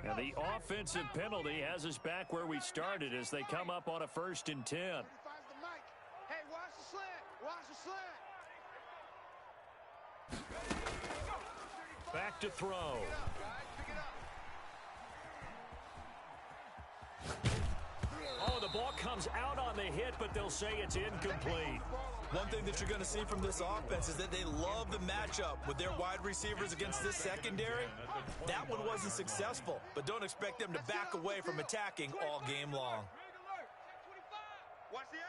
And the offensive penalty has us back where we started as they come up on a 1st and 10. Hey, watch the slant. Watch the slant. Back to throw. Oh, the ball comes out on the hit, but they'll say it's incomplete. One thing that you're going to see from this offense is that they love the matchup with their wide receivers against this secondary. That one wasn't successful, but don't expect them to back away from attacking all game long. Watch the edge.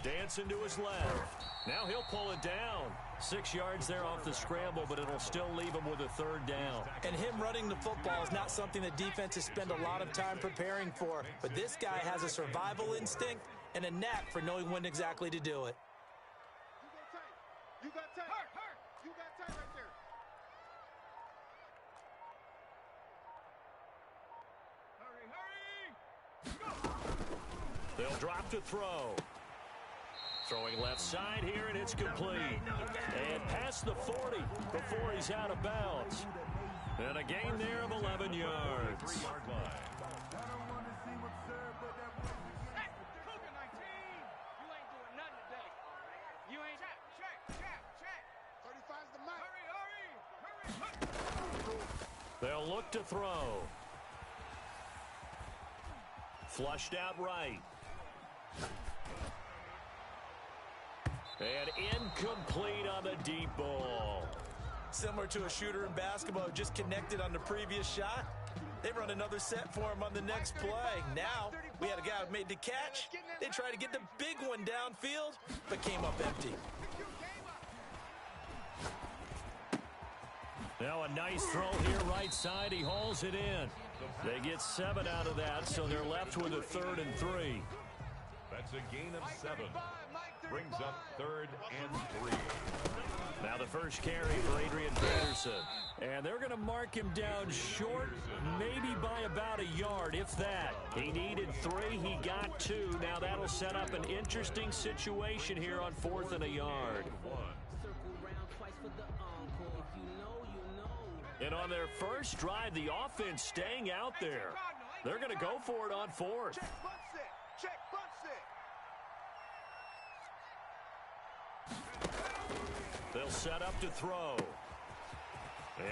Dancing to his left. Now he'll pull it down. 6 yards there off the scramble, but it'll still leave him with a 3rd down. And him running the football is not something that defenses spend a lot of time preparing for. But this guy has a survival instinct and a knack for knowing when exactly to do it. You got tight. You got tight right there. They'll drop to throw. Throwing left side here, and it's complete. And past the 40 before he's out of bounds. And a gain there of 11 yards. They'll look to throw. Flushed out right. And incomplete on the deep ball. Similar to a shooter in basketball, just connected on the previous shot. They run another set for him on the next play. Now, we had a guy who made the catch. They tried to get the big one downfield, but came up empty. Now a nice throw here right side. He hauls it in. They get 7 out of that, so they're left with a 3rd and 3. That's a gain of 7. Brings up 3rd and 3. Now the first carry for Adrian Peterson. And they're going to mark him down short, maybe by about a yard, if that. He needed 3. He got 2. Now that'll set up an interesting situation here on 4th and a yard. And on their first drive, the offense staying out there. They're going to go for it on 4th. Check, bunch it. They'll set up to throw.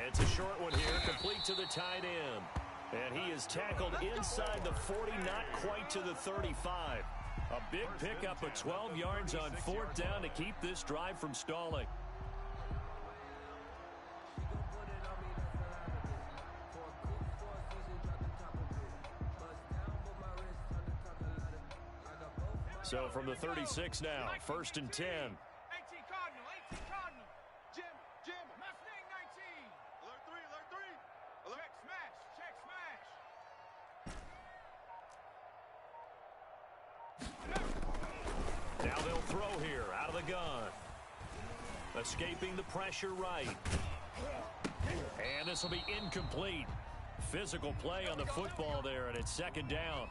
It's a short one here, complete to the tight end. And he is tackled inside the 40, not quite to the 35. A big pickup of 12 yards on 4th down to keep this drive from stalling. So from the 36 now, 1st and 10. 18 Cardinal. Jim. Mustang 19. Alert 3. Alert. Check smash. Now they'll throw here out of the gun. Escaping the pressure right. And this will be incomplete. Physical play on the football there, and it's 2nd down.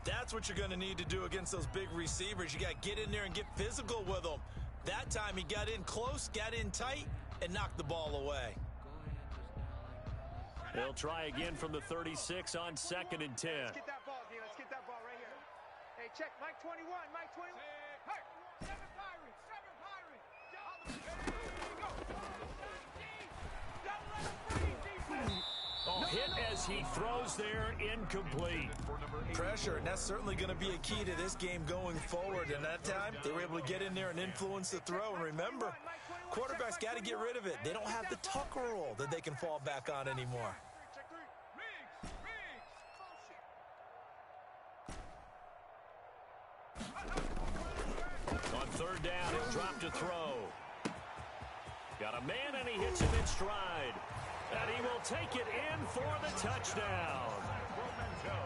That's what you're going to need to do against those big receivers. You got to get in there and get physical with them. That time he got in close, got in tight, and knocked the ball away. They'll try again from the 36 on 2nd and 10. Let's get that ball, D. Let's get that ball right here. Hey, check. Mike 21. Hey, 7 Pirates. Oh, hit as he throws there, incomplete. Pressure, and that's certainly going to be a key to this game going forward. And that time, they were able to get in there and influence the throw. And remember, quarterbacks got to get rid of it. They don't have the tuck rule that they can fall back on anymore. On 3rd down, he'll drop to throw. Got a man, and he hits him in stride. And he will take it in for the touchdown.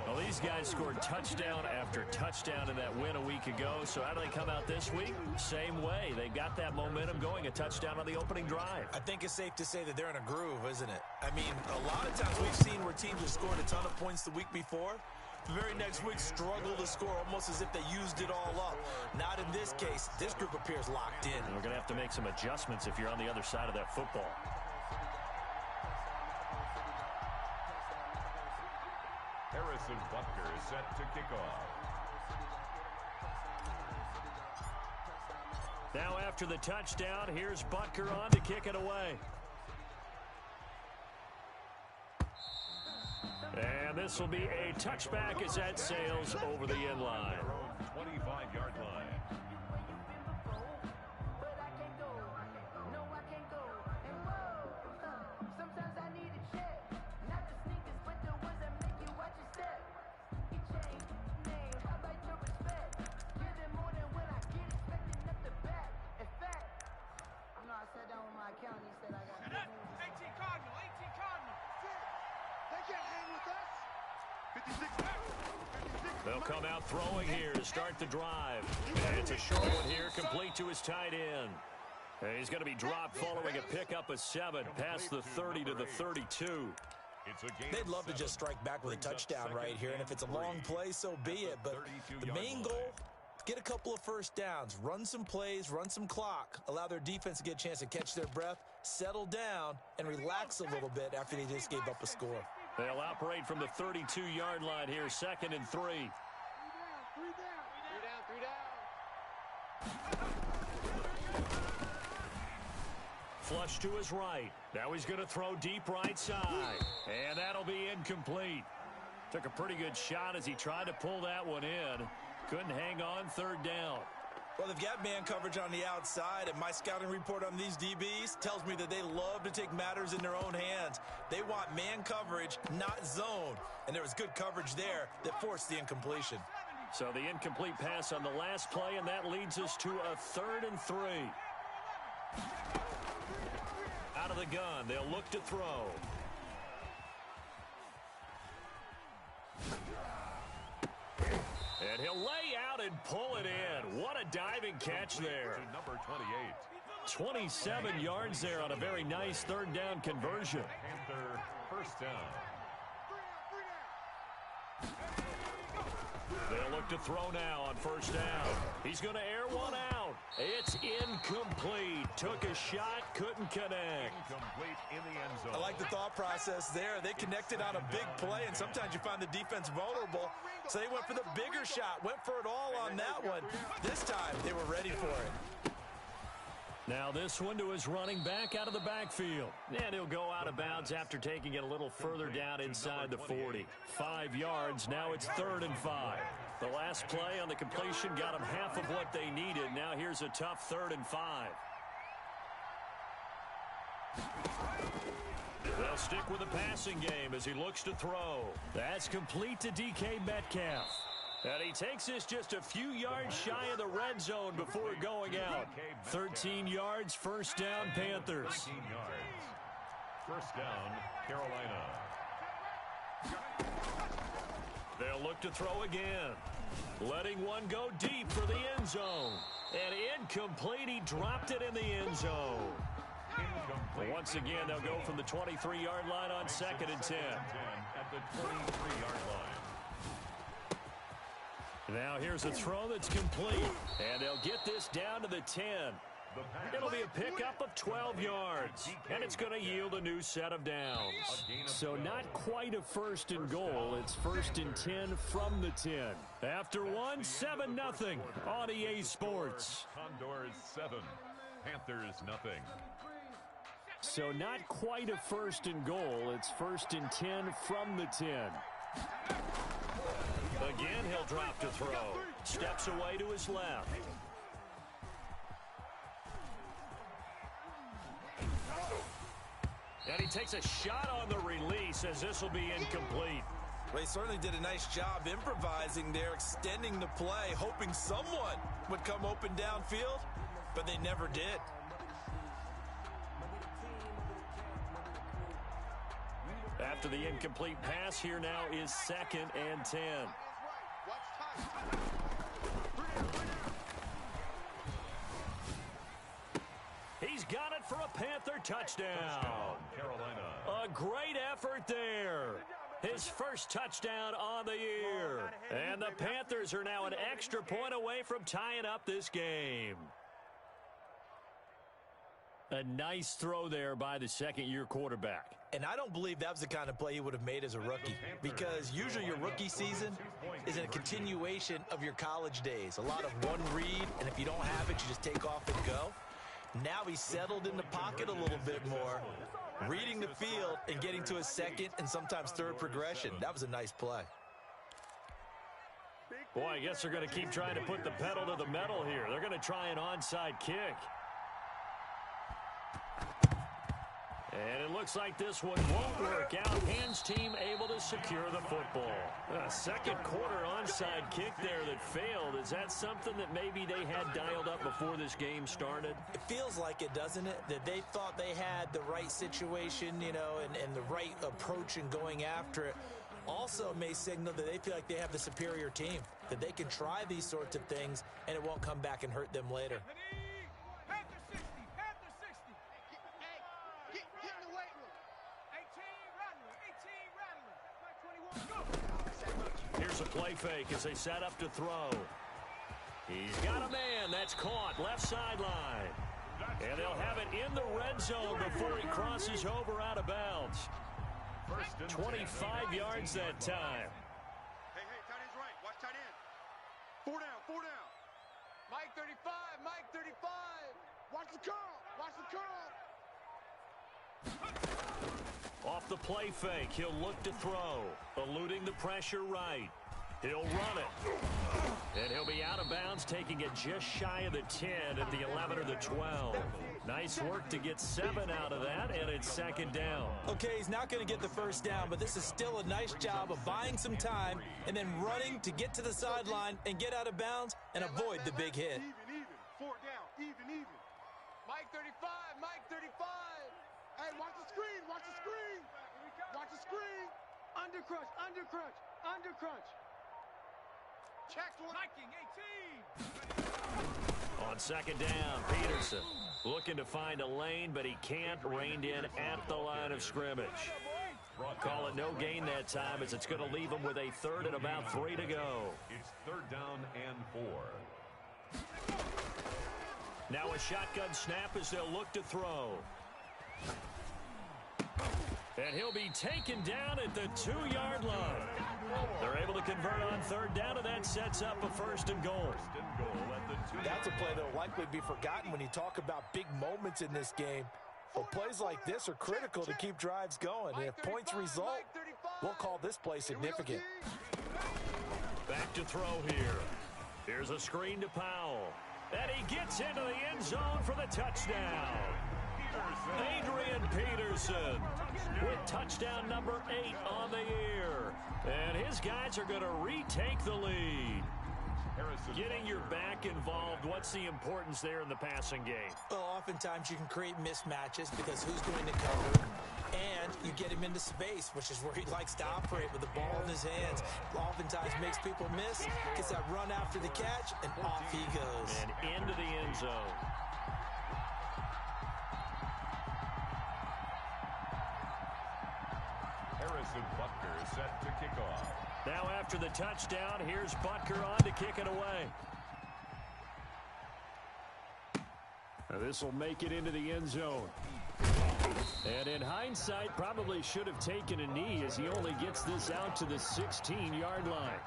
Well, these guys scored touchdown after touchdown in that win a week ago. So how do they come out this week? Same way. They got that momentum going, a touchdown on the opening drive. I think it's safe to say that they're in a groove, isn't it? I mean, a lot of times we've seen where teams have scored a ton of points the week before. The very next week struggle to score almost as if they used it all up. Not in this case. This group appears locked in. And we're going to have to make some adjustments if you're on the other side of that football. Harrison Butker is set to kick off. Now after the touchdown, here's Butker on to kick it away. And this will be a touchback as that sails over the end line. 25-yard line. They'll come out throwing here to start the drive. And it's a short one here, complete to his tight end. And he's going to be dropped following a pickup of 7 past the 30 to the 32. They'd love to just strike back with a touchdown right here, and if it's a long play, so be it. But the main goal, get a couple of first downs, run some plays, run some clock, allow their defense to get a chance to catch their breath, settle down, and relax a little bit after they just gave up a score. They'll operate from the 32-yard line here, 2nd and 3. Three down. Flush to his right. Now he's going to throw deep right side. And that'll be incomplete. Took a pretty good shot as he tried to pull that one in. Couldn't hang on, 3rd down. Well, they've got man coverage on the outside, and my scouting report on these DBs tells me that they love to take matters in their own hands. They want man coverage, not zone. And there was good coverage there that forced the incompletion. So the incomplete pass on the last play, and that leads us to a 3rd and 3. Out of the gun, they'll look to throw. And he'll lay out and pull it in. What a diving catch there. Number 28. 27 yards there on a very nice 3rd down conversion. Panther first down. They'll look to throw now on 1st down. He's going to air one out. It's incomplete. Took a shot, couldn't connect. Incomplete in the end zone. I like the thought process there. They connected on a big play, and sometimes you find the defense vulnerable. So they went for the bigger shot, went for it all on that one. This time, they were ready for it. Now this one to his running back out of the backfield. And he'll go out of bounds after taking it a little further down inside the 40. 5 yards, now it's 3rd and 5. The last play on the completion got them half of what they needed. Now here's a tough 3rd and 5. They'll stick with the passing game as he looks to throw. That's complete to DK Metcalf. And he takes this just a few yards shy of the red zone before going out. 13 yards, 1st down, Panthers. 19 yards. 1st down, Carolina. They'll look to throw again. Letting one go deep for the end zone. And incomplete, he dropped it in the end zone. Incomplete. Once again, they'll go from the 23-yard line on 2nd and 10. At the 23-yard line. Now here's a throw that's complete. And they'll get this down to the 10. It'll be a pickup of 12 yards. And it's going to yield a new set of downs. So not quite a 1st and goal. It's 1st and 10 from the 10. After one, 7-0 on EA Sports. Condors 7. Panthers nothing. So not quite a 1st and goal. It's 1st and 10 from the 10. Again, he'll drop to throw. Steps away to his left. And he takes a shot on the release as this will be incomplete. Well, he certainly did a nice job improvising there, extending the play, hoping someone would come open downfield, but they never did. After the incomplete pass, here now is 2nd and 10. He's got it for a Panther touchdown. Carolina. A great effort there. his first touchdown on the year. And the Panthers are now an extra point away from tying up this game. A nice throw there by the second-year quarterback. And I don't believe that was the kind of play he would have made as a rookie, because usually your rookie season is a continuation of your college days. A lot of one read, and if you don't have it, you just take off and go. Now he's settled in the pocket a little bit more, reading the field and getting to his second and sometimes third progression. That was a nice play. Boy, I guess they're going to keep trying to put the pedal to the metal here. They're going to try an onside kick. And it looks like this one won't work out. Hands team able to secure the football. A second quarter onside kick there that failed. Is that something that maybe they had dialed up before this game started? It feels like it, doesn't it? That they thought they had the right situation, you know, and the right approach in going after it. Also may signal that they feel like they have the superior team, that they can try these sorts of things and it won't come back and hurt them later. Here's a play fake as they set up to throw. He's got a man. That's caught left sideline. And they'll have it in the red zone before he crosses over out of bounds. 25 yards that time. Hey, tight end's right. Watch tight end. 4 down. Mike 35. Watch the curl. Off the play fake, he'll look to throw. Eluding the pressure right. He'll run it. And he'll be out of bounds, taking it just shy of the 10 at the 11 or the 12. Nice work to get 7 out of that, and it's second down. Okay, he's not going to get the first down, but this is still a nice job of buying some time and then running to get to the sideline and get out of bounds and avoid the big hit. Even. 4 down. Even. Mike 35. Hey, watch the screen. Under crunch. Check one. Viking 18. On second down, Peterson looking to find a lane, but he can't. Reined in at the line of scrimmage. Call it no gain that time, as it's going to leave him with a third and about 3 to go. It's third down and 4. Now a shotgun snap as they'll look to throw. And he'll be taken down at the 2-yard line. They're able to convert on third down, and that sets up a first and goal. That's a play that will likely be forgotten when you talk about big moments in this game. But plays like this are critical to keep drives going. And if points result, we'll call this play significant. Back to throw here. Here's a screen to Powell. And he gets into the end zone for the touchdown. Adrian Peterson with touchdown number 8 on the year. And his guys are going to retake the lead. Getting your back involved, what's the importance there in the passing game? Well, oftentimes you can create mismatches because who's going to cover, and you get him into space, which is where he likes to operate with the ball in his hands. Oftentimes makes people miss, gets that run after the catch, and off he goes. And into the end zone. Harrison Butker set to kick off. Now after the touchdown, here's Butker on to kick it away. Now this will make it into the end zone. And in hindsight, probably should have taken a knee as he only gets this out to the 16-yard line.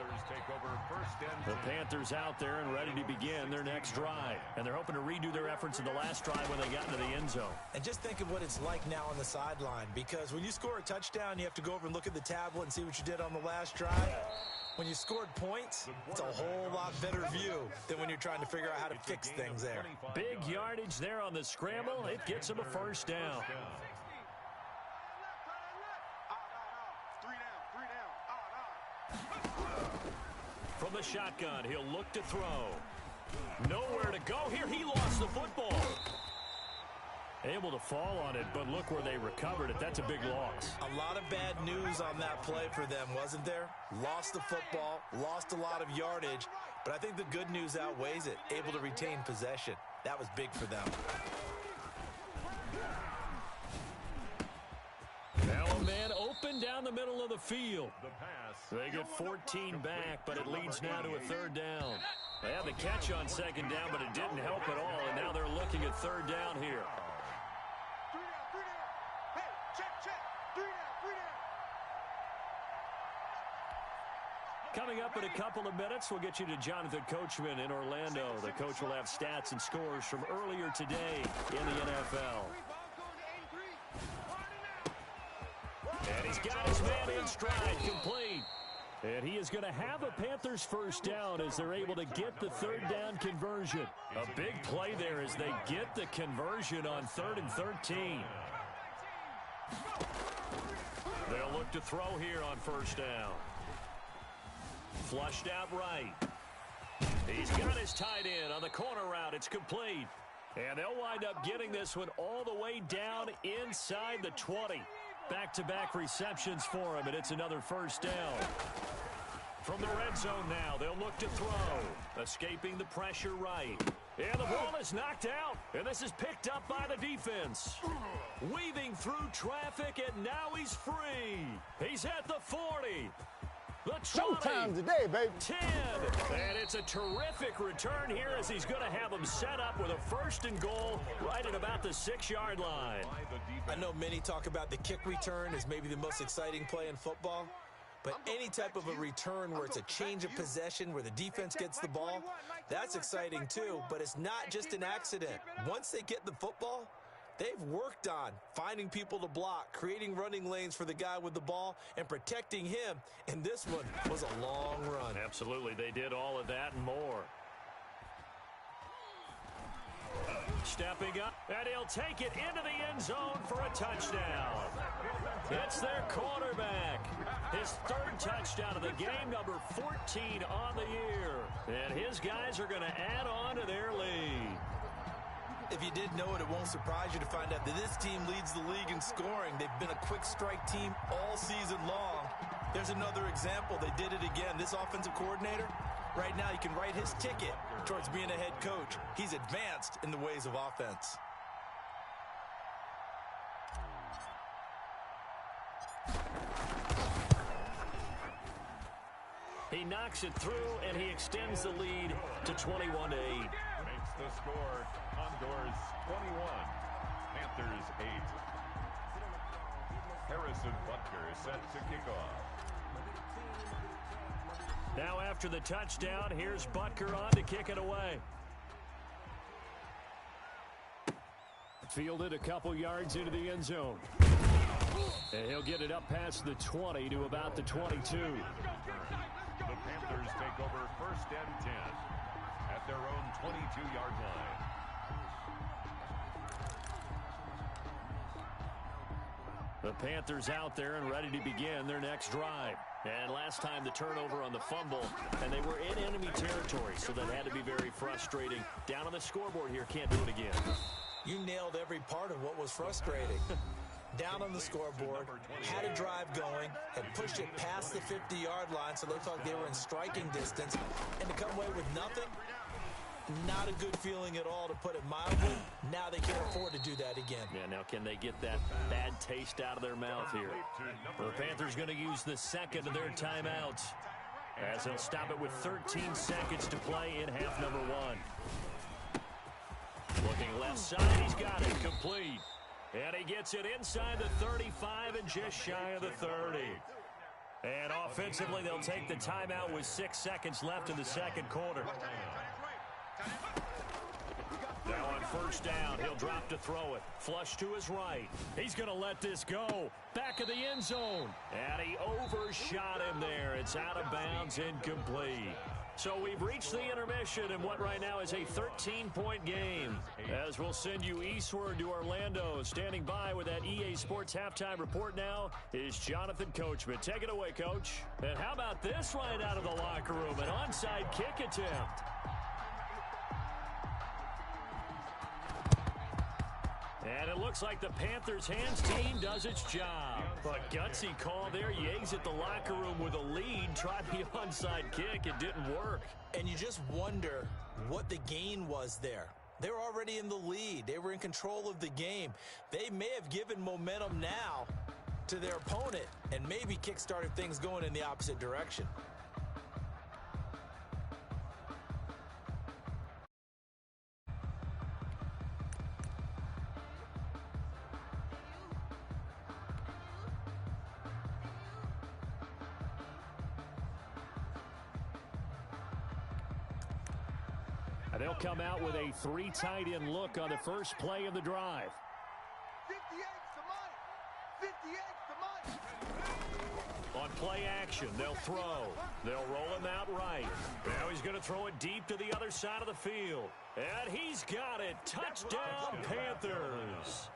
The Panthers out there and ready to begin their next drive. And they're hoping to redo their efforts in the last drive when they got into the end zone. And just think of what it's like now on the sideline, because when you score a touchdown, you have to go over and look at the tablet and see what you did on the last drive. When you scored points, it's a whole lot better view than when you're trying to figure out how to fix things there. Big yardage there on the scramble. It gets him a first down. From the shotgun, he'll look to throw. Nowhere to go here. He lost the football. Able to fall on it, but look where they recovered it. That's a big loss. A lot of bad news on that play for them, wasn't there? Lost the football, lost a lot of yardage, but I think the good news outweighs it. Able to retain possession. That was big for them. Now a man open run down the middle of the field. The pass. They get 14 back, but it leads now to a third down. They had the catch on second down, but it didn't help at all, and now they're looking at third down here. 3 down, 3 down. Hey, check. 3 down, 3 down. Coming up in a couple of minutes, we'll get you to Jonathan Coachman in Orlando. The coach will have stats and scores from earlier today in the NFL. And he's got his man in stride, complete. And he is going to have a Panthers first down as they're able to get the third down conversion. A big play there as they get the conversion on 3rd and 13. They'll look to throw here on first down. Flushed out right. He's got his tight end on the corner route. It's complete. And they'll wind up getting this one all the way down inside the 20. Back-to-back receptions for him, and it's another first down. From the red zone now, they'll look to throw. Escaping the pressure right. And the ball is knocked out, and this is picked up by the defense. Weaving through traffic, and now he's free. He's at the 40. The 20. Showtime today, baby. 10. And it's a terrific return here as he's going to have them set up with a first and goal right at about the 6-yard line. I know many talk about the kick return as maybe the most exciting play in football. But any type of a return where it's a change of possession, where the defense gets the ball, that's exciting too. But it's not just an accident. Once they get the football, they've worked on finding people to block, creating running lanes for the guy with the ball, and protecting him. And this one was a long run. Absolutely, they did all of that and more. Stepping up, and he'll take it into the end zone for a touchdown. It's their quarterback. His 3rd touchdown of the game, number 14 on the year. And his guys are going to add on to their lead. If you didn't know it, it won't surprise you to find out that this team leads the league in scoring. They've been a quick strike team all season long. There's another example. They did it again. This offensive coordinator, right now, he can write his ticket towards being a head coach. He's advanced in the ways of offense. He knocks it through, and he extends the lead to 21-8. Makes the score. Condors 21. Panthers 8. Harrison Butker set to kick off. Now after the touchdown, here's Butker on to kick it away. Fielded a couple yards into the end zone. And he'll get it up past the 20 to about the 22. The Panthers take over 1st and 10 at their own 22-yard line. The Panthers out there and ready to begin their next drive. And last time the turnover on the fumble, and they were in enemy territory, so that had to be very frustrating. Down on the scoreboard here, can't do it again. You nailed every part of what was frustrating. Down on the scoreboard, had a drive going, had pushed it past the 50-yard line, so it looked like they were in striking distance, and to come away with nothing, not a good feeling at all, to put it mildly. Now they can't afford to do that again. Yeah, now can they get that bad taste out of their mouth here? The Panthers going to use the second of their timeouts as they'll stop it with 13 seconds to play in half number 1. Looking left side, he's got it complete. And he gets it inside the 35 and just shy of the 30. And offensively, they'll take the timeout with 6 seconds left in the second quarter. Now on first down, he'll drop to throw it. Flush to his right. He's going to let this go. Back of the end zone. And he overshot him there. It's out of bounds, incomplete. So we've reached the intermission in what right now is a 13-point game. As we'll send you eastward to Orlando. Standing by with that EA Sports halftime report now is Jonathan Coachman. Take it away, Coach. And how about this right out of the locker room? An onside kick attempt. And it looks like the Panthers' hands team does its job. But gutsy call there. Yates at the locker room with a lead. Tried the onside kick. It didn't work. And you just wonder what the gain was there. They were already in the lead. They were in control of the game. They may have given momentum now, to their opponent and maybe kick-started things going in the opposite direction. They'll come out with a 3 tight end look on the first play of the drive. 58's the money. On play action, they'll throw. They'll roll him out right. Now he's going to throw it deep to the other side of the field. And he's got it. Touchdown, Panthers.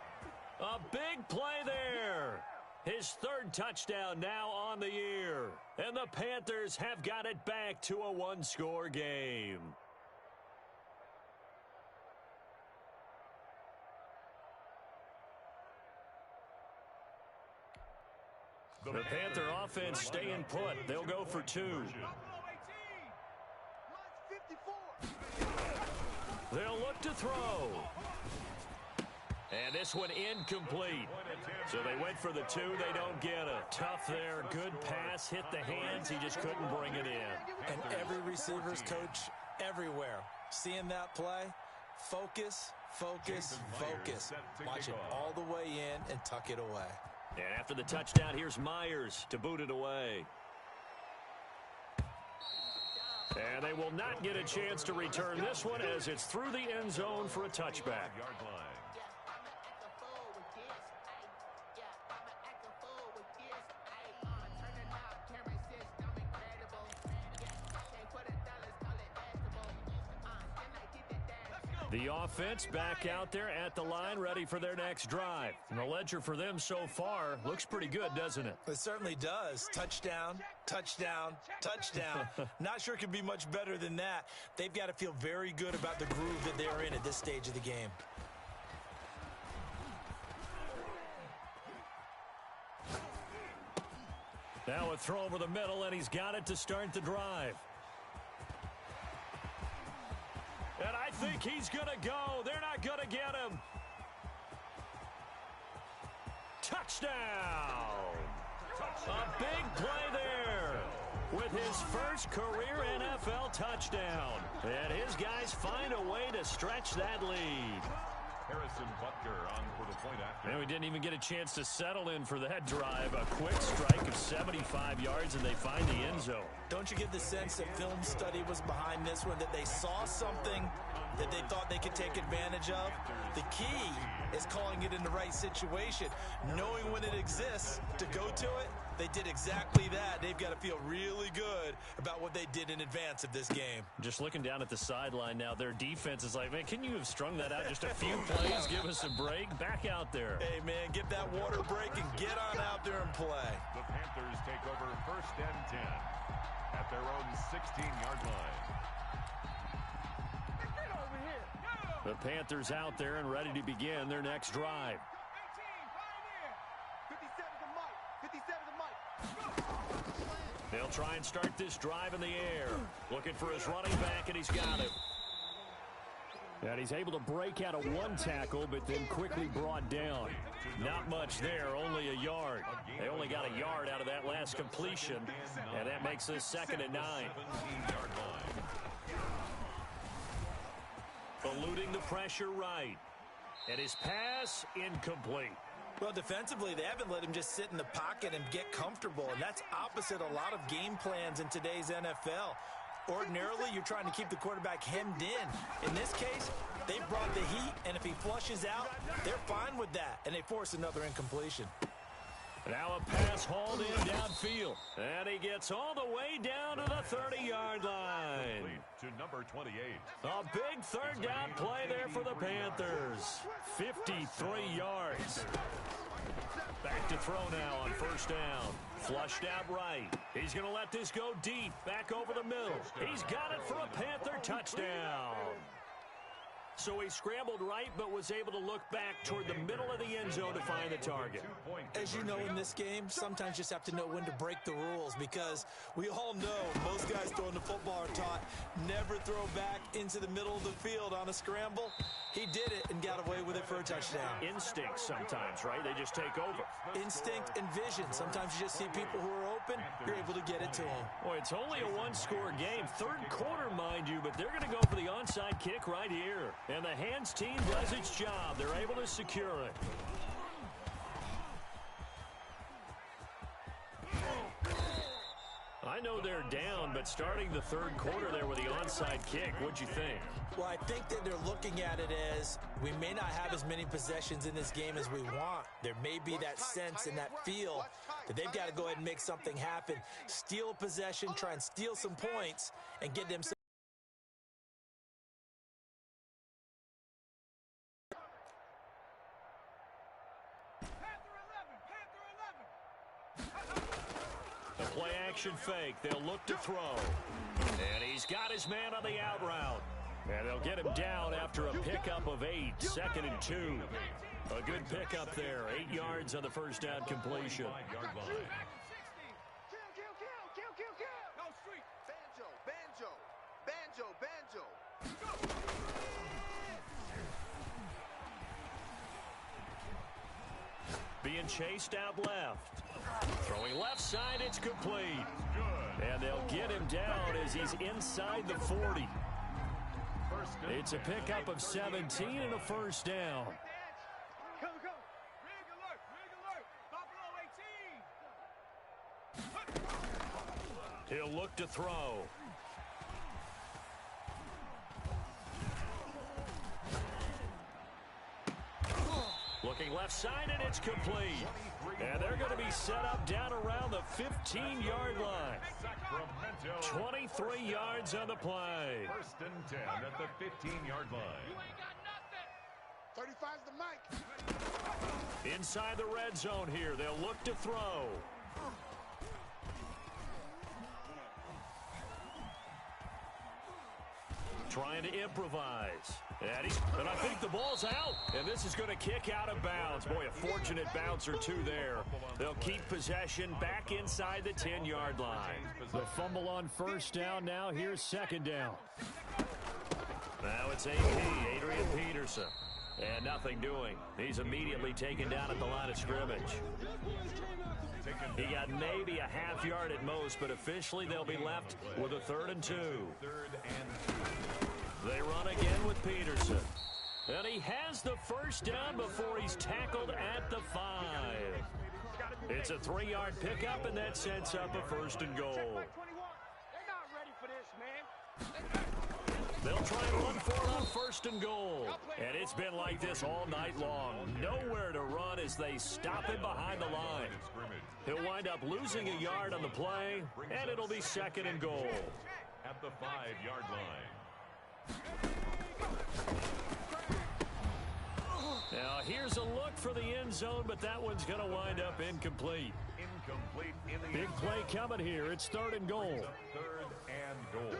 A big play there. His 3rd touchdown now on the year. And the Panthers have got it back to a 1-score game. The Panther offense staying put. They'll go for 2. They'll look to throw. And this one incomplete. So they went for the 2. They don't get it. Tough there. Good pass. Hit the hands. He just couldn't bring it in. And every receiver's coach everywhere. Seeing that play, focus, focus, focus. Watch it all the way in and tuck it away. And after the touchdown, here's Myers to boot it away. And they will not get a chance to return this one as it's through the end zone for a touchback. The offense back out there at the line, ready for their next drive. And the ledger for them so far looks pretty good, doesn't it? It certainly does. Touchdown, touchdown, touchdown. Not sure it can be much better than that. They've got to feel very good about the groove that they're in at this stage of the game. Now a throw over the middle, and he's got it to start the drive. And I think he's going to go. They're not going to get him. Touchdown. A big play there with his first career NFL touchdown. And his guys find a way to stretch that lead. Harrison Butker on for the point after. And we didn't even get a chance to settle in for that drive. A quick strike of 75 yards, and they find the end zone. Don't you get the sense that film study was behind this one, that they saw something that they thought they could take advantage of? The key is calling it in the right situation, knowing when it exists to go to it. They did exactly that. They've got to feel really good about what they did in advance of this game. Just looking down at the sideline now, their defense is like, man, can you have strung that out just a few plays? Give us a break. Back out there. Hey, man, get that water break and get on out there and play. The Panthers take over 1st and 10 at their own 16-yard line. The Panthers out there and ready to begin their next drive. They'll try and start this drive in the air. Looking for his running back, and he's got it. And he's able to break out of one tackle, but then quickly brought down. Not much there, only a yard. They only got a yard out of that last completion, and that makes this 2nd and 9. Eluding the pressure right. And his pass incomplete. Well, defensively, they haven't let him just sit in the pocket and get comfortable, and that's opposite a lot of game plans in today's NFL. Ordinarily, you're trying to keep the quarterback hemmed in. In this case, they brought the heat, and if he flushes out, they're fine with that, and they force another incompletion. Now a pass hauled in downfield, and he gets all the way down to the 30-yard line. To number 28. A big 3rd down play there for the Panthers. 53 yards. Back to throw now on 1st down. Flushed out right. He's going to let this go deep. Back over the middle. He's got it for a Panther touchdown. So he scrambled right, but was able to look back toward the middle of the end zone to find the target. As you know, in this game, sometimes you just have to know when to break the rules, because we all know most guys throwing the football are taught never throw back into the middle of the field on a scramble. He did it and got away with it for a touchdown. Instinct sometimes, right? They just take over. Instinct and vision. Sometimes you just see people who are open, you're able to get it to them. Boy, it's only a one-score game. Third quarter, mind you, but they're going to go for the onside kick right here. And the hands team does its job. They're able to secure it. I know they're down, but starting the third quarter there with the onside kick, what'd you think? Well, I think that they're looking at it as we may not have as many possessions in this game as we want. There may be that sense and that feel that they've got to go ahead and make something happen. Steal a possession, try and steal some points, and get them. The play action fake. They'll look to throw. And he's got his man on the out route. And they'll get him down after a pickup of 8, 2nd and 2. A good pickup there. 8 yards on the first down completion. Being chased out left. Throwing left side, it's complete. And they'll get him down as he's inside the 40. It's a pickup of 17 and a first down. Go, go. Rig alert, Buffalo 18. He'll look to throw. Looking left side, and it's complete. And they're going to be set up down around the 15-yard line. 23 yards on the play. First and 10 at the 15-yard line. You ain't got nothing. 35's the mic. Inside the red zone here, they'll look to throw. Trying to improvise. And I think the ball's out. And this is going to kick out of bounds. Boy, a fortunate bounce or two there. They'll keep possession back inside the 10-yard line. The fumble on first down. Now here's second down. Now it's AP, Adrian Peterson. And nothing doing. He's immediately taken down at the line of scrimmage. He got maybe a half yard at most, but officially they'll be left with a 3rd and 2. They run again with Peterson. And he has the first down before he's tackled at the 5. It's a 3-yard pickup, and that sets up a 1st and goal. They're not ready for this, man. They'll try and run for it on 1st and goal. And it's been like this all night long. Nowhere to run as they stop him behind the line. He'll wind up losing a yard on the play, and it'll be 2nd and goal. At the 5-yard line. Now here's a look for the end zone, but that one's going to wind up incomplete. Incomplete in the Big play coming here. It's 3rd and goal. 3rd and goal.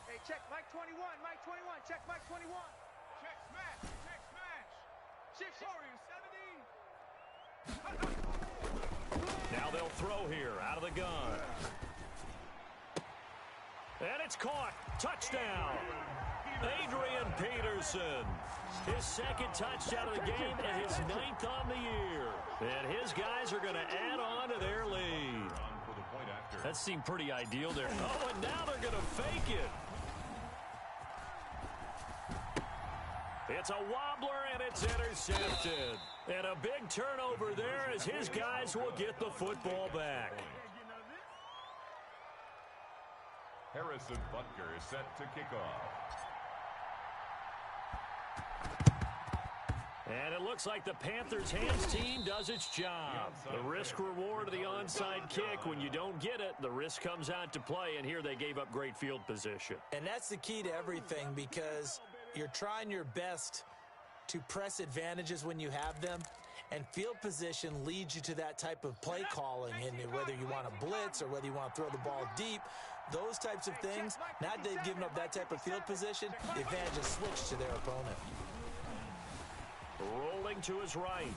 Hey, check Mike 21, Mike 21, check Mike 21. Check smash, check smash. Shift Warrior 70. Now they'll throw here out of the gun. And it's caught. Touchdown. Adrian Peterson. His 2nd touchdown of the game and his 9th on the year. And his guys are going to add on to their lead. That seemed pretty ideal there. Oh, and now they're going to fake it. It's a wobbler, and it's intercepted. And a big turnover there as his guys will get the football back. Harrison Butker is set to kick off. And it looks like the Panthers' hands team does its job. The risk-reward of the onside kick, when you don't get it, the risk comes out to play, and here they gave up great field position. And that's the key to everything, because you're trying your best to press advantages when you have them, And field position leads you to that type of play calling, and whether you want to blitz or whether you want to throw the ball deep, those types of things. Now that they've given up that type of field position, the advantage is switched to their opponent. Rolling to his right.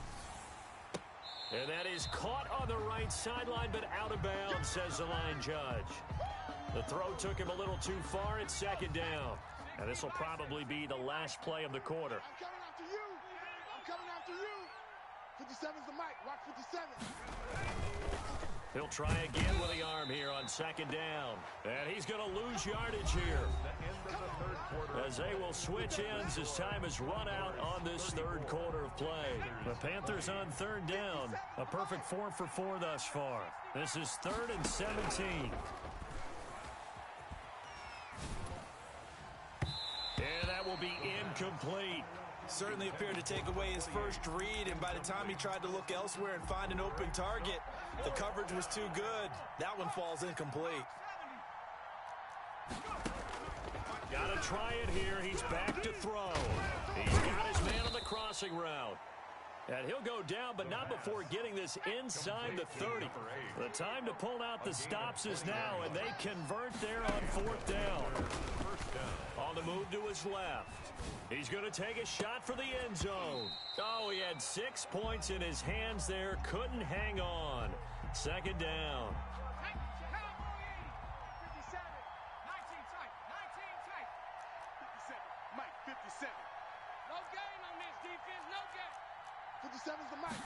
And that is caught on the right sideline, but out of bounds, says the line judge. The throw took him a little too far. It's second down. And this will probably be the last play of the quarter. I'm coming after you. I'm coming after you. 57's the mic. Watch 57. He'll try again with the arm here on second down. And he's going to lose yardage here, as they will switch ends as time is run out on this third quarter of play. The Panthers on third down. A perfect 4 for 4 thus far. This is 3rd and 17. And that will be incomplete. Certainly appeared to take away his first read, and by the time he tried to look elsewhere and find an open target, the coverage was too good. That one falls incomplete. Got to try it here. He's back to throw. He's got his man on the crossing route. And he'll go down, but not before getting this inside the 30. The time to pull out the stops is now, and they convert there on 4th down. On the move to his left. He's going to take a shot for the end zone. Oh, he had 6 points in his hands there. Couldn't hang on. Second down. 57. 19 tight. 19 tight. 57. Mike, 57. No gain on this defense. No gain. 57's the mic.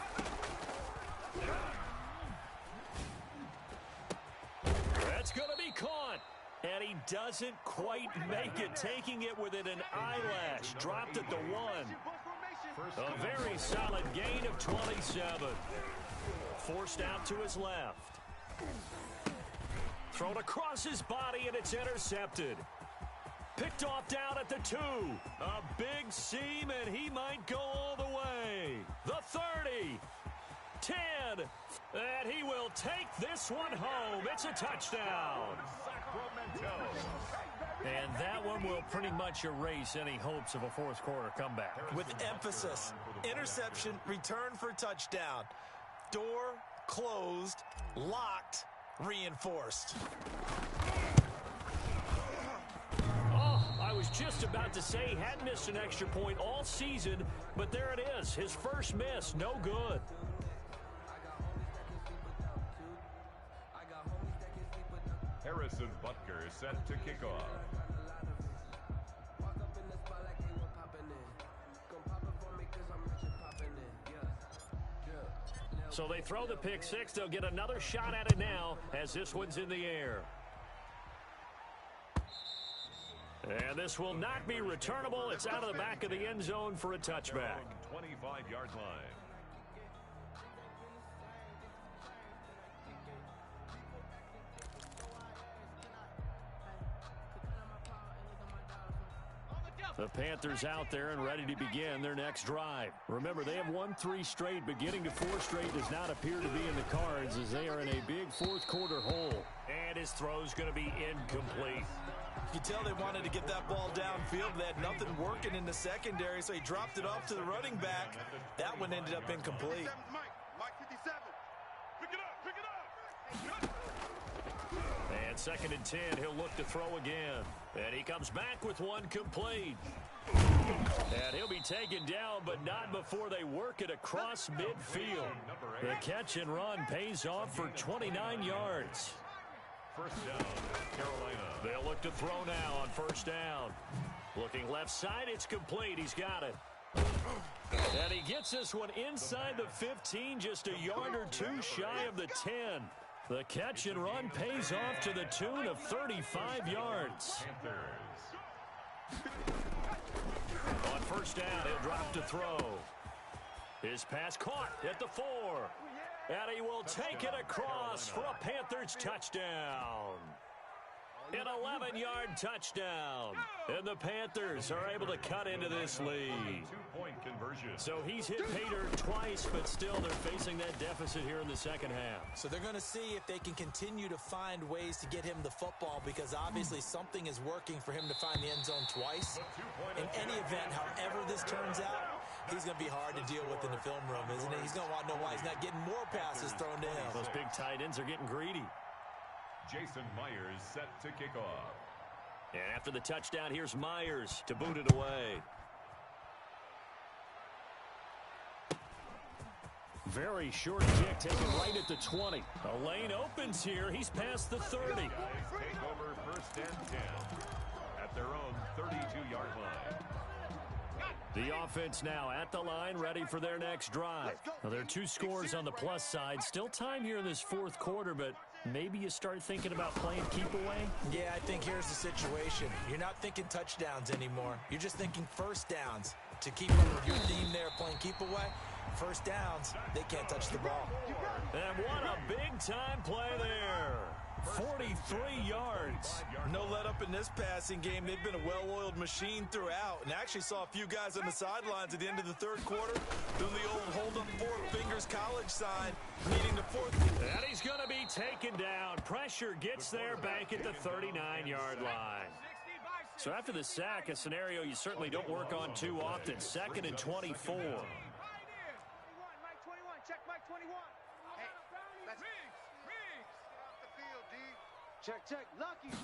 That's going to be caught. And he doesn't quite make it, taking it within an eyelash. Dropped at the 1. A very solid gain of 27. Forced out to his left. Thrown across his body, and it's intercepted. Picked off down at the 2. A big seam, and he might go all the way. The 30. 10. And he will take this one home. It's a touchdown. And that one will pretty much erase any hopes of a fourth quarter comeback. With emphasis, interception, return for touchdown. Door closed, locked, reinforced. Oh, I was just about to say he hadn't missed an extra point all season, but there it is. His first miss, no good. Harrison Butker is set to kick off. So they throw the pick six. They'll get another shot at it now as this one's in the air. And this will not be returnable. It's out of the back of the end zone for a touchback. 25-yard line. The Panthers out there and ready to begin their next drive. Remember, they have won 3 straight, but getting to 4 straight does not appear to be in the cards as they are in a big fourth quarter hole. And his throw's going to be incomplete. You can tell they wanted to get that ball downfield. They had nothing working in the secondary, so he dropped it off to the running back. That one ended up incomplete. Mike 57. Pick it up. Pick it up. And 2nd and 10, he'll look to throw again. And he comes back with one complete. And he'll be taken down, but not before they work it across midfield. The catch and run pays off for 29 yards. First down, Carolina. They'll look to throw now on first down. Looking left side, it's complete. He's got it. And he gets this one inside the 15, just a yard or 2 shy of the 10. The catch and run pays off to the tune of 35 yards. On first down, he'll drop to throw. His pass caught at the 4. And he will take it across for a Panthers touchdown. An 11-yard touchdown. And the Panthers are able to cut into this lead. 2-point conversion. So he's hit pay dirt twice, but still they're facing that deficit here in the second half. So they're going to see if they can continue to find ways to get him the football, because obviously something is working for him to find the end zone twice. In any event, however this turns out, He's going to be hard to deal with in the film room, isn't he? He's going to want to know why he's not getting more passes thrown to him. Those big tight ends are getting greedy. Jason Myers set to kick off. And after the touchdown, here's Myers to boot it away. Very short kick taken right at the 20. A lane opens here. He's past the 30. Guys take over first and 10 at their own 32-yard line. The offense now at the line, ready for their next drive. Now, there are 2 scores on the plus side. Still time here in this fourth quarter, but maybe you start thinking about playing keep away? Yeah, I think here's the situation. You're not thinking touchdowns anymore. You're just thinking first downs. To keep up with your theme there, playing keep away, first downs, they can't touch the ball. And what a big-time play there. 43 yards. No let up in this passing game. They've been a well-oiled machine throughout. And actually saw a few guys on the sidelines at the end of the third quarter doing the old hold-up 4 fingers college sign, needing the fourth. And he's going to be taken down. Pressure gets there back at the 39-yard line. So after the sack, a scenario you certainly don't work on too often. 2nd and 24. Check, Lucky.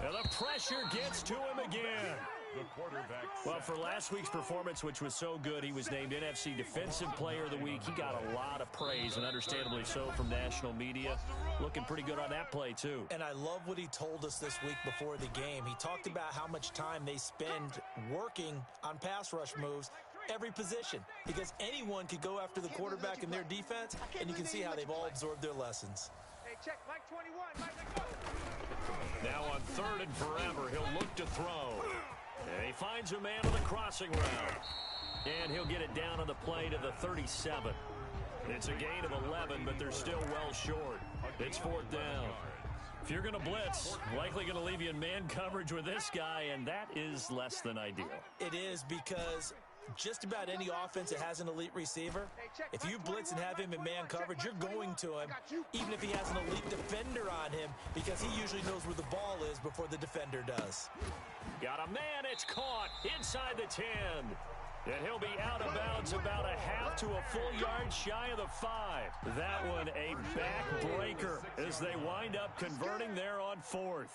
And the pressure gets to him again. The quarterback. Well, for last week's performance, which was so good, he was named NFC Defensive Player of the Week. He got a lot of praise, and understandably so, from national media. Looking pretty good on that play, too. And I love what he told us this week before the game. He talked about how much time they spend working on pass rush moves, every position, because anyone could go after the quarterback in their defense, and you can see how they've all absorbed their lessons. Hey, check, Mike 21. Mike, now on 3rd and forever, he'll look to throw. And he finds a man on the crossing route. And he'll get it down on the play to the 37. It's a gain of 11, but they're still well short. It's 4th down. If you're going to blitz, likely going to leave you in man coverage with this guy, and that is less than ideal. It is, because just about any offense that has an elite receiver, if you blitz and have him in man coverage, you're going to him, even if he has an elite defender on him, because he usually knows where the ball is before the defender does. Got a man, it's caught inside the 10. And he'll be out of bounds about a half to a full yard shy of the 5. That one a backbreaker as they wind up converting there on 4th.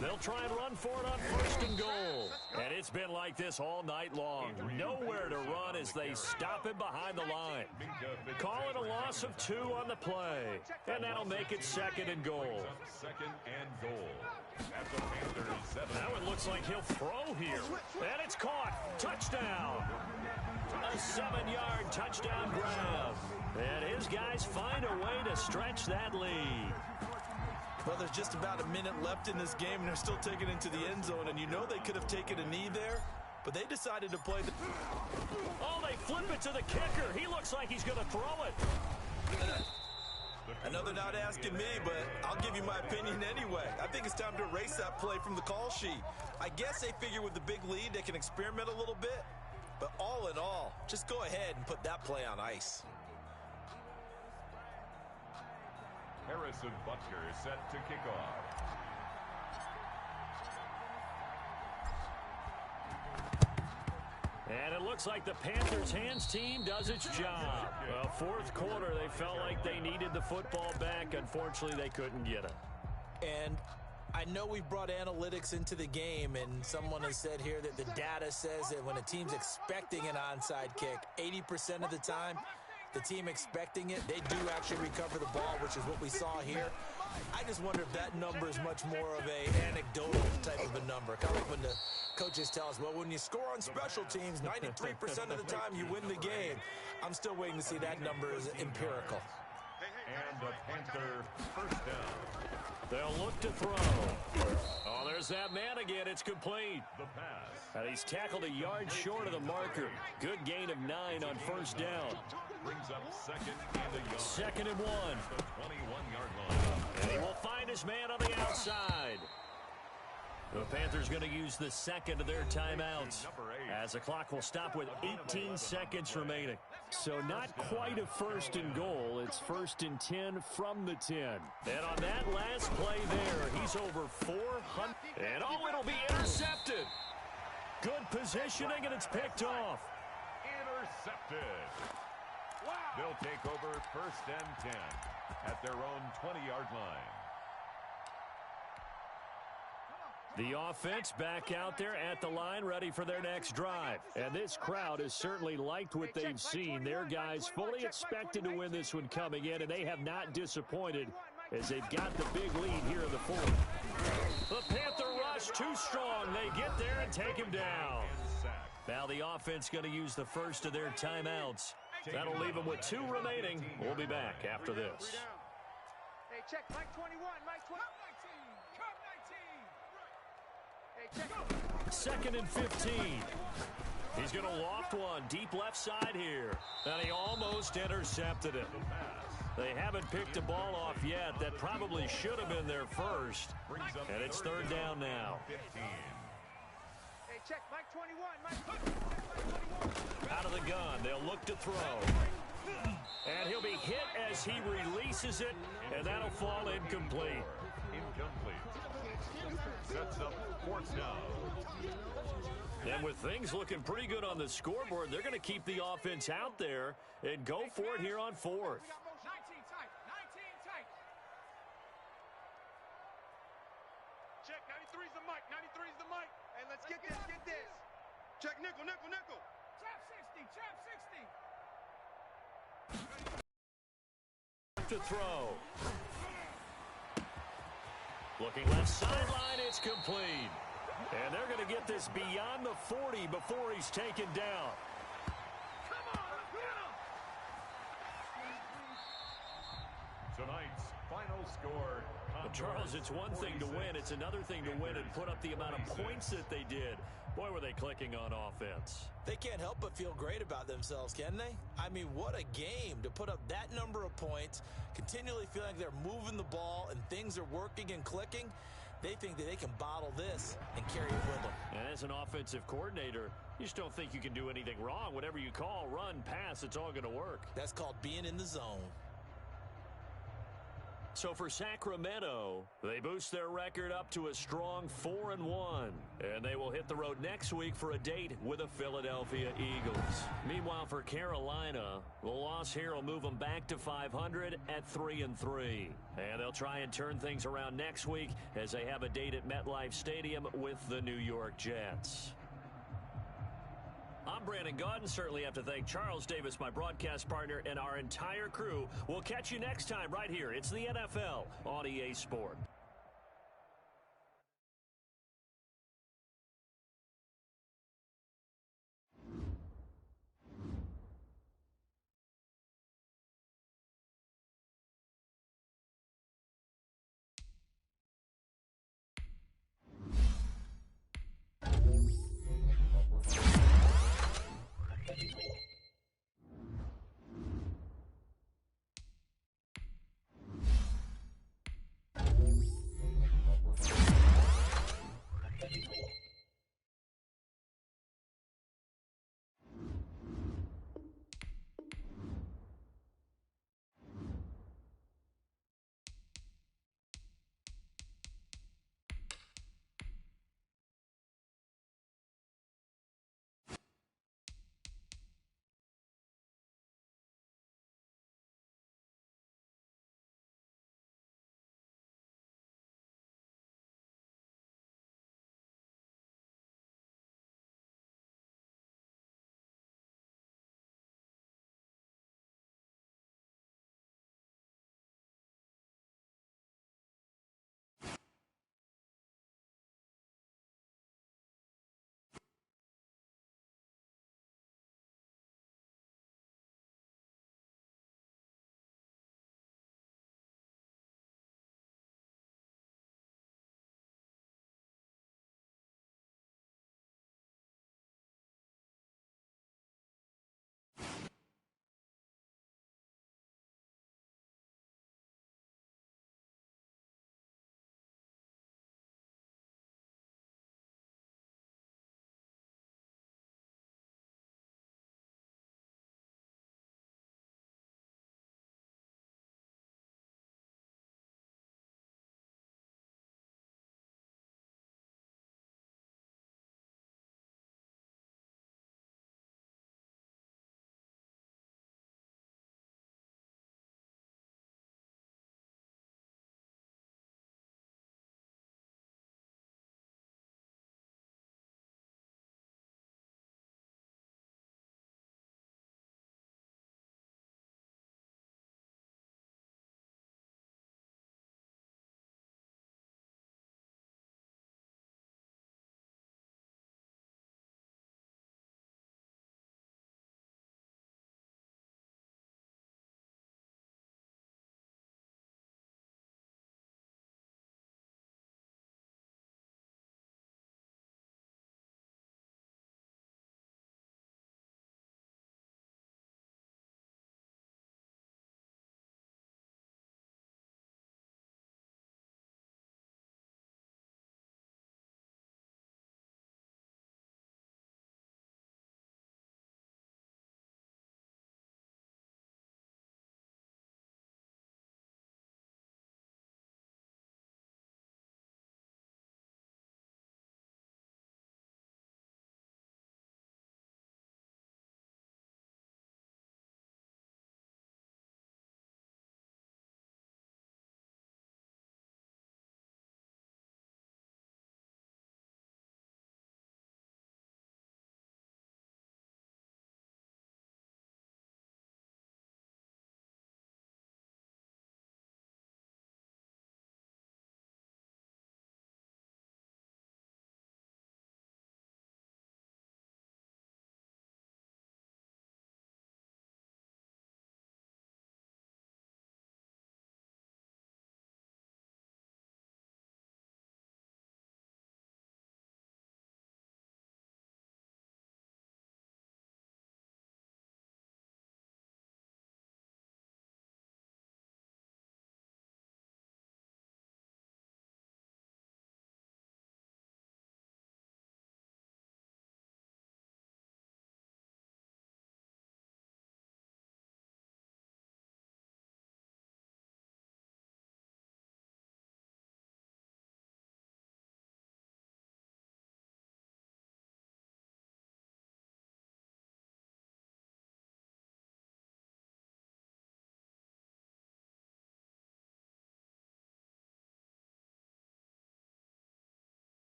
They'll try and run for it on 1st and goal. And it's been like this all night long. Nowhere to run as they stop him behind the line. Call it a loss of 2 on the play. And that'll make it 2nd and goal. 2nd and goal. At the Panthers 7. Now it looks like he'll throw here. And it's caught. Touchdown. A 7-yard touchdown grab. And his guys find a way to stretch that lead. Well, there's just about a minute left in this game, and they're still taking it into the end zone. And you know they could have taken a knee there, but they decided to play the... Oh, they flip it to the kicker. He looks like he's going to throw it. I know they're not asking me, but I'll give you my opinion anyway. I think it's time to erase that play from the call sheet. I guess they figure with the big lead, they can experiment a little bit. But all in all, just go ahead and put that play on ice. Harrison Butker set to kick off. And it looks like the Panthers' hands team does its job. Well, 4th quarter, they felt like they needed the football back. Unfortunately, they couldn't get it. And I know we've brought analytics into the game, and someone has said here that the data says that when a team's expecting an onside kick, 80% of the time, the team expecting it, they do actually recover the ball, which is what we saw here. I just wonder if that number is much more of a anecdotal type of a number. Kind of like when the coaches tell us, well, when you score on special teams, 93% of the time you win the game. I'm still waiting to see that number is empirical. And the Panther first down. They'll look to throw. Oh, there's that man again. It's complete. The pass. And he's tackled a yard short of the marker. Good gain of 9 on 1st down. Brings up 2nd and a yard. 2nd and 1. The 21-yard line. And he will find his man on the outside. The Panthers going to use the 2nd of their timeouts, as the clock will stop with 18 seconds remaining. So not quite a first and goal. It's first and 10 from the 10. And on that last play there, he's over 400. And oh, it'll be intercepted. Good positioning, and it's picked off. Intercepted. They'll take over first and 10 at their own 20-yard line. The offense back out there at the line, ready for their next drive. And this crowd has certainly liked what they've seen. Their guys fully expected to win this one coming in, and they have not disappointed as they've got the big lead here in the fourth. The Panther rush too strong. They get there and take him down. Now the offense going to use the first of their timeouts. That'll leave them with 2 remaining. We'll be back after this. Hey, check. Mike 21. Mike 20. Second and 15. He's going to loft one deep left side here. And he almost intercepted it. They haven't picked the ball off yet. That probably should have been their first. And it's third down now. Hey, check. Mike 21. Mike 21. Out of the gun. They'll look to throw. And he'll be hit as he releases it. And that'll fall incomplete. Sets up fourth down. And with things looking pretty good on the scoreboard, they're going to keep the offense out there and go for it here on fourth. 19 tight. 19 tight. Check. 93's the mic. 93's the mic. Hey, let's get this. Get this. Check nickel. Trap 60. Trap 60. To throw. Looking left sideline, it's complete. And they're going to get this beyond the 40 before he's taken down. Come on, get him! Tonight's final score. Well, Charles, it's one thing to win. It's another thing to win and put up the amount of points that they did. Boy, were they clicking on offense. They can't help but feel great about themselves, can they? I mean, what a game to put up that number of points, continually feeling like they're moving the ball and things are working and clicking. They think that they can bottle this and carry it with them. And as an offensive coordinator, you just don't think you can do anything wrong. Whatever you call, run, pass, it's all going to work. That's called being in the zone. So for Sacramento, they boost their record up to a strong 4-1. And they will hit the road next week for a date with the Philadelphia Eagles. Meanwhile, for Carolina, the loss here will move them back to 500 at 3-3. And they'll try and turn things around next week as they have a date at MetLife Stadium with the New York Jets. I'm Brandon Gaudin. Certainly have to thank Charles Davis, my broadcast partner, and our entire crew. We'll catch you next time right here. It's the NFL on EA Sport.